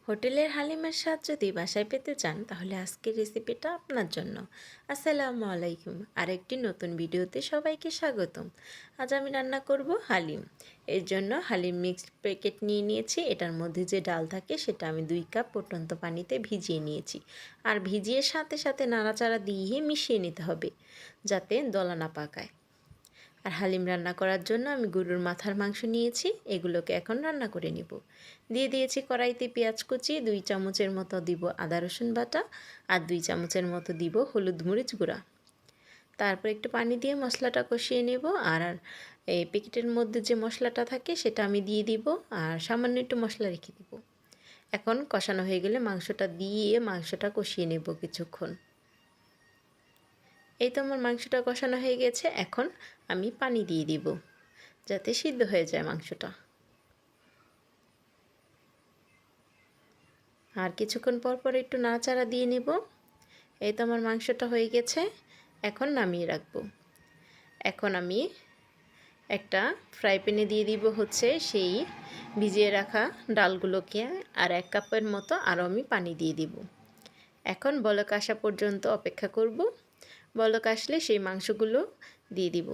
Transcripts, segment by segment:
হোটেলের হালিমের স্বাদ যদি বাসায় পেতে চান তাহলে আজকের রেসিপিটা আপনার জন্য। আসসালামু আলাইকুম, আরেকটি নতুন ভিডিওতে সবাইকে স্বাগতম। আজ আমি রান্না করব হালিম। এর জন্য হালিম মিক্সড প্যাকেট নিয়ে নিয়েছি। এটার মধ্যে যে ডাল থাকে সেটা আমি 2 কাপ ফুটন্ত পানিতে ভিজিয়ে নিয়েছি। আর ভিজিয়ে সাথে সাথে নাড়াচাড়া দিয়ে মিশিয়ে নিতে হবে যাতে দলা না পাকায়। আর হালিম রান্না করার জন্য আমি গরুর মাথার মাংস নিয়েছি, এগুলোকে এখন রান্না করে নিব। দিয়ে দিয়েছি কড়াইতে পেঁয়াজ কুচি, 2 চামচের মতো দিব আদা রসুন বাটা, আর 2 চামচের মতো দিব হলুদ মরিচ গুঁড়া। তারপর একটু পানি দিয়ে মশলাটা কষিয়ে নেব। আর এই প্যাকেটের মধ্যে যে মশলাটা থাকে সেটা আমি দিয়ে দিব, আর সামান্য একটু মশলা রেখে দিব। এখন কষানো হয়ে গেলে মাংসটা দিয়ে মাংসটা কষিয়ে নেব কিছুক্ষণ। এই তো আমার মাংসটা কষানো হয়ে গেছে। এখন আমি পানি দিয়ে দিব যাতে সিদ্ধ হয়ে যায় মাংসটা। আর কিছুক্ষণ পর পর একটু নাড়াচাড়া দিয়ে নেব। এই তো আমার মাংসটা হয়ে গেছে, এখন নামিয়ে রাখবো। এখন আমি একটা ফ্রাই প্যানে দিয়ে দিব হচ্ছে সেই ভিজিয়ে রাখা ডালগুলোকে, আর 1 কাপের মতো আরও আমি পানি দিয়ে দিব। এখন বলক আসা পর্যন্ত অপেক্ষা করব। বলক আসলে সেই মাংসগুলো দিয়ে দিব,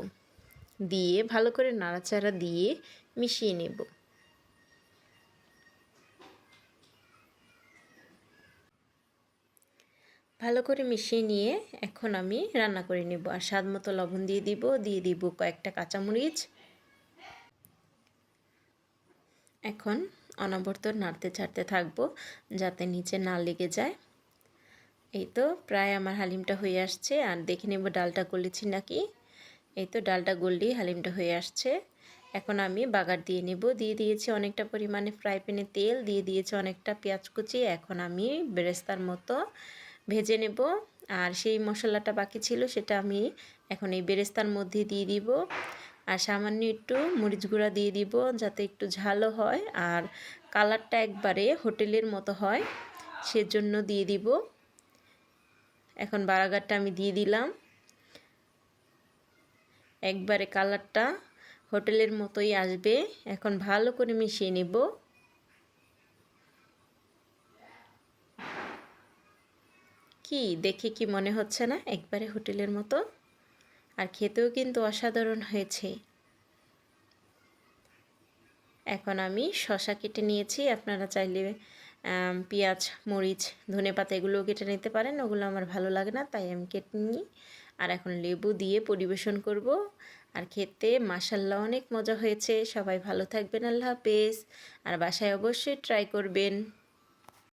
দিয়ে ভালো করে নাড়াচাড়া দিয়ে মিশিয়ে নেব। ভালো করে মিশিয়ে নিয়ে এখন আমি রান্না করে নেব। আর স্বাদ মতো লবণ দিয়ে দিব কয়েকটা কাঁচামরিচ। এখন অনবরত নাড়তে ছাড়তে থাকবো যাতে নিচে না লেগে যায়। এই তো প্রায় আমার হালিমটা হয়ে আসছে। আর দেখে নেব ডালটা গলেছি নাকি। এই তো ডালটা গললেই হালিমটা হয়ে আসছে। এখন আমি বাগার দিয়ে নেব। দিয়ে দিয়েছি অনেকটা পরিমাণে ফ্রাই প্যানে তেল, দিয়ে দিয়েছি অনেকটা পেঁয়াজ কুচি। এখন আমি বেরেস্তার মতো ভেজে নেব। আর সেই মশলাটা বাকি ছিল সেটা আমি এখন এই বেরেস্তার মধ্যে দিয়ে দিব। আর সামান্য একটু মরিচ গুঁড়া দিয়ে দিব যাতে একটু ঝালও হয় আর কালারটা একবারে হোটেলের মতো হয়, সেজন্য দিয়ে দিব। এখন বাগারটা আমি দিয়ে দিলাম। একবারে কালারটা হোটেলের মতোই আসবে। এখন ভালো করে মিশিয়ে নেব। কি দেখে কি মনে হচ্ছে না একবারে হোটেলের মতো? আর খেতেও কিন্তু অসাধারণ হয়েছে। এখন আমি শসা কেটে নিয়েছি। আপনারা চাইলে পেঁয়াজ, মরিচ, ধনেপাতা এগুলোও কেটে নিতে পারেন। ওগুলো আমার ভালো লাগে না, তাই আমি কেটে নিই। আর এখন লেবু দিয়ে পরিবেশন করব। আর খেতে মাশাআল্লাহ অনেক মজা হয়েছে। সবাই ভালো থাকবেন, আল্লাহ হাফেজ। আর বাসায় অবশ্যই ট্রাই করবেন।